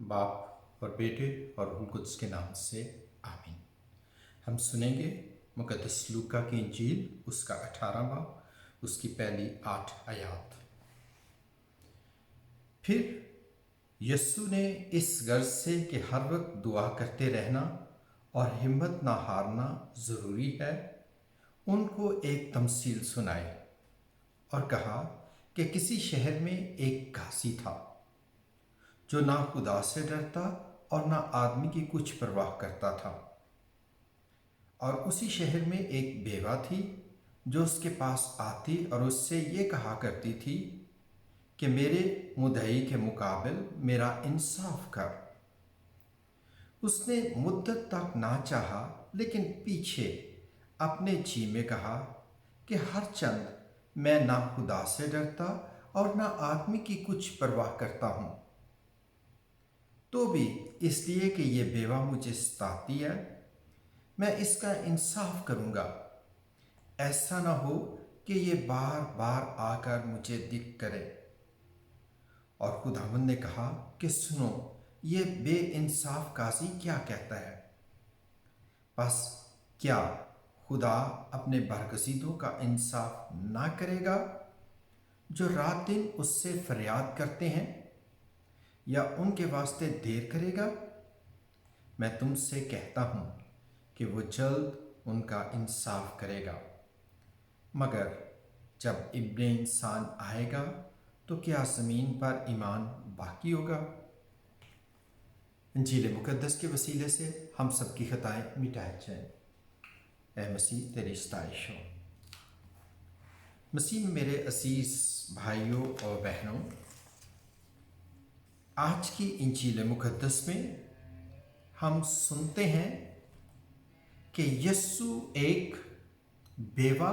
बाप और बेटे और रूह कुद्स के नाम से आमीन। हम सुनेंगे मुक़द्दस लूका की इंजील, उसका 18वां, उसकी पहली 8 आयात। फिर यस्सु ने इस गर्ज से कि हर वक्त दुआ करते रहना और हिम्मत ना हारना ज़रूरी है, उनको एक तमसील सुनाई और कहा कि किसी शहर में एक कासी था जो ना खुदा से डरता और ना आदमी की कुछ परवाह करता था। और उसी शहर में एक बेवा थी जो उसके पास आती और उससे ये कहा करती थी कि मेरे मुद्दई के मुकाबिल मेरा इंसाफ कर। उसने मुद्दत तक ना चाहा, लेकिन पीछे अपने जी में कहा कि हर चंद मैं ना खुदा से डरता और ना आदमी की कुछ परवाह करता हूँ, तो भी इसलिए कि ये बेवा मुझे सताती है, मैं इसका इंसाफ करूँगा। ऐसा ना हो कि ये बार बार आकर मुझे दिख करे। और खुदावंद ने कहा कि सुनो, ये बेइंसाफ काजी क्या कहता है। बस क्या खुदा अपने बरगज़ीदों का इंसाफ ना करेगा जो रात दिन उससे फरियाद करते हैं, या उनके वास्ते देर करेगा? मैं तुमसे कहता हूँ कि वो जल्द उनका इंसाफ करेगा। मगर जब इब्ने इंसान आएगा तो क्या ज़मीन पर ईमान बाकी होगा? इंजील मुक़द्दस के वसीले से हम सब की खताएं मिटाई जाएं। ऐ मसीह तेरी सताइश हो। मसीह में मेरे असीस भाइयों और बहनों, आज की इंजील मुक़द्दस में हम सुनते हैं कि यस्सु एक बेवा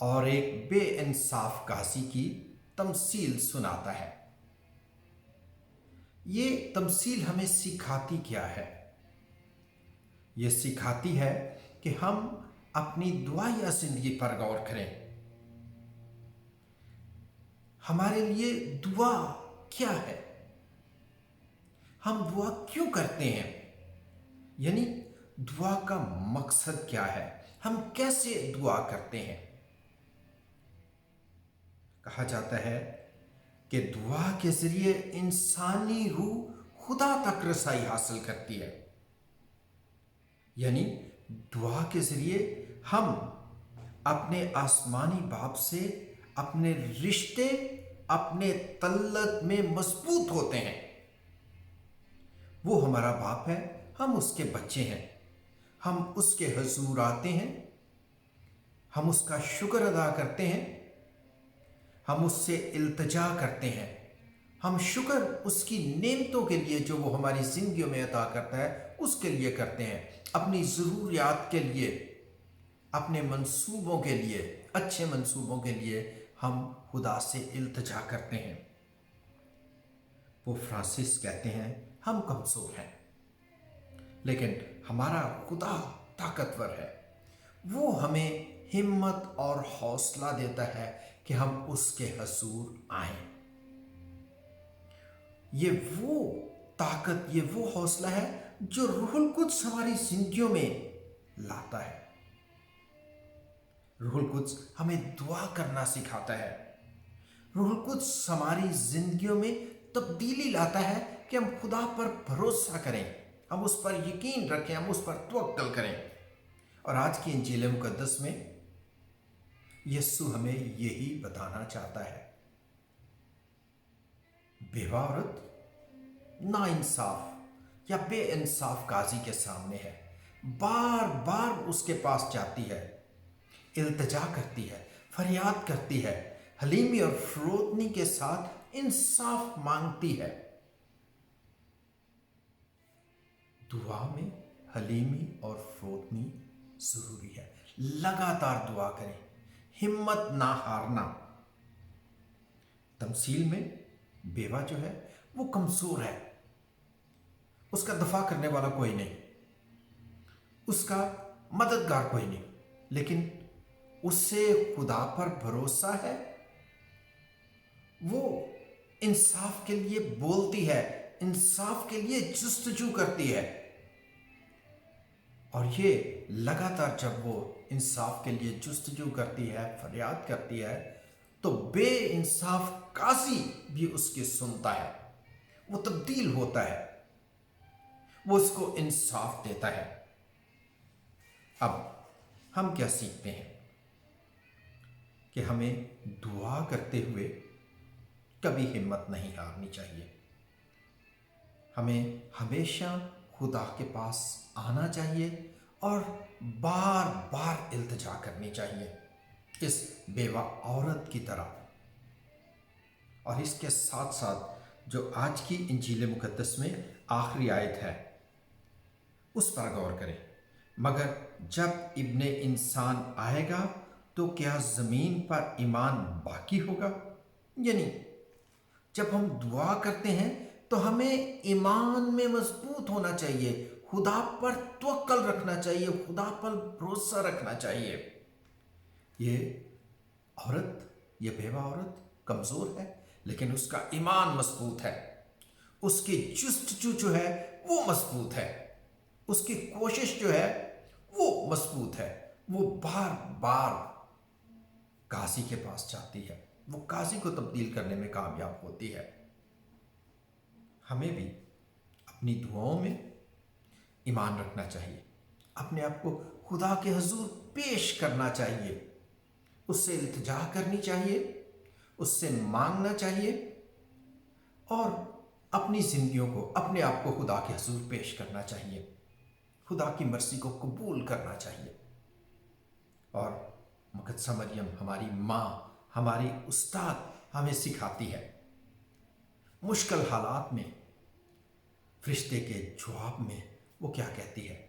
और एक बेइंसाफ काजी की तमसील सुनाता है। ये तमसील हमें सिखाती क्या है? ये सिखाती है कि हम अपनी दुआया ज़िंदगी पर गौर करें। हमारे लिए दुआ क्या है? हम दुआ क्यों करते हैं? यानी दुआ का मकसद क्या है? हम कैसे दुआ करते हैं? कहा जाता है कि दुआ के ज़रिए इंसानी रूह खुदा तक रसाई हासिल करती है। यानी दुआ के ज़रिए हम अपने आसमानी बाप से अपने रिश्ते, अपने तल्लत में मजबूत होते हैं। वो हमारा बाप है, हम उसके बच्चे हैं। हम उसके हुजूर आते हैं, हम उसका शुक्र अदा करते हैं, हम उससे इल्तिजा करते हैं। हम शुक्र उसकी नेमतों के लिए जो वो हमारी ज़िंदगियों में अता करता है उसके लिए करते हैं। अपनी ज़रूरियात के लिए, अपने मंसूबों के लिए, अच्छे मंसूबों के लिए हम खुदा से इल्तिजा करते हैं। वो फ्रांसिस कहते हैं हम कमज़ोर हैं, लेकिन हमारा खुदा ताकतवर है। वो हमें हिम्मत और हौसला देता है कि हम उसके हुजूर आएं। ये वो ताकत, ये वो हौसला है जो रूहुल कुद्स हमारी जिंदगियों में लाता है। रूहुल कुद्स हमें दुआ करना सिखाता है। रूहुल कुद्स हमारी जिंदगियों में तब्दीली लाता है कि हम खुदा पर भरोसा करें, हम उस पर यकीन रखें, हम उस पर तवक्कल करें। और आज की इंजील मुक़द्दस में यस्सु हमें यही बताना चाहता है। बेवा औरत नाइंसाफ या बेइंसाफ काजी के सामने है, बार बार उसके पास जाती है, इल्तिजा करती है, फरियाद करती है, हलीमी और फरोतनी के साथ इंसाफ मांगती है। दुआ में हलीमी और फरोतनी ज़रूरी है। लगातार दुआ करें, हिम्मत ना हारना। तमसील में बेवा जो है वो कमज़ोर है, उसका दफा करने वाला कोई नहीं, उसका मददगार कोई नहीं, लेकिन उससे खुदा पर भरोसा है। वो इंसाफ के लिए बोलती है, انصاف کے لیے جستجو کرتی ہے، اور یہ لگاتار جب وہ انصاف کے لیے جستجو کرتی ہے، فریاد کرتی ہے، تو بے انصاف قاضی بھی اس کی سنتا ہے، وہ تبدیل ہوتا ہے، وہ اس کو انصاف دیتا ہے۔ اب ہم کیا سیکھتے ہیں کہ ہمیں دعا کرتے ہوئے کبھی ہمت نہیں ہارنی چاہیے، ہمیں ہمیشہ خدا کے پاس آنا چاہیے اور بار بار التجا کرنی چاہیے، اس بیوہ عورت کی طرح۔ اور اس کے ساتھ ساتھ جو آج کی انجیل مقدس میں آخری آیت ہے اس پر غور کریں، مگر جب ابن انسان آئے گا تو کیا زمین پر ایمان باقی ہوگا؟ یعنی جب ہم دعا کرتے ہیں تو ہمیں ایمان میں مضبوط ہونا چاہیے، خدا پر توکل رکھنا چاہیے، خدا پر بھروسہ رکھنا چاہیے۔ یہ عورت، یہ بیوہ عورت کمزور ہے، لیکن اس کا ایمان مضبوط ہے، اس کی جستجو جو ہے وہ مضبوط ہے، اس کی کوشش جو ہے وہ مضبوط ہے، وہ بار بار قاضی کے پاس جاتی ہے، وہ قاضی کو تبدیل کرنے میں کامیاب ہوتی ہے۔ ہمیں بھی اپنی دعاؤں میں ایمان رکھنا چاہیے، اپنے آپ کو خدا کے حضور پیش کرنا چاہیے، اس سے التجا کرنی چاہیے، اس سے مانگنا چاہیے، اور اپنی زندگیوں کو، اپنے آپ کو خدا کے حضور پیش کرنا چاہیے، خدا کی مرضی کو قبول کرنا چاہیے۔ اور مقدسہ مریم ہماری ماں، ہماری استاد ہمیں سکھاتی ہے، مشکل حالات میں فرشتے کے جواب میں وہ کیا کہتی ہے؟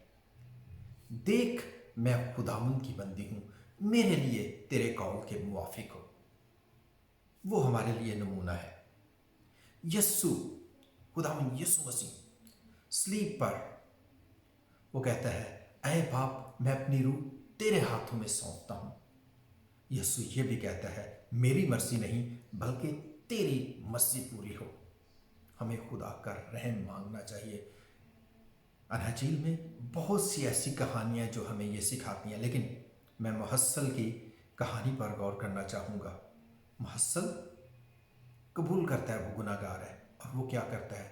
دیکھ میں خداوند کی بندی ہوں، میرے لیے تیرے قول کے موافق ہو۔ وہ ہمارے لیے نمونہ ہے۔ یسوع، خداوند یسوع مسیح صلیب پر وہ کہتا ہے، اے باپ میں اپنی روح تیرے ہاتھوں میں سونپتا ہوں۔ یسوع یہ بھی کہتا ہے، میری مرضی نہیں بلکہ تیری مرضی پوری ہو۔ ہمیں خدا کا رحم مانگنا چاہیے۔ اناجیل میں بہت سی ایسی کہانیاں جو ہمیں یہ سکھاتی ہیں، لیکن میں محصل کی کہانی پر غور کرنا چاہوں گا۔ محصل قبول کرتا ہے وہ گناہ گار ہے، اور وہ کیا کرتا ہے؟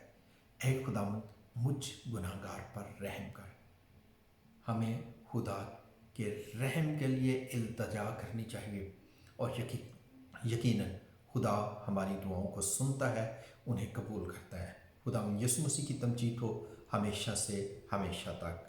اے خداوند مجھ گناہ گار پر رحم کر۔ ہمیں خدا کے رحم کے لیے التجا کرنی چاہیے، اور یقیناً خدا ہماری دعاؤں کو سنتا ہے، انہیں قبول کرتا ہے۔ خدا یسوع مسیح کی تمجید ہو ہمیشہ سے ہمیشہ تک۔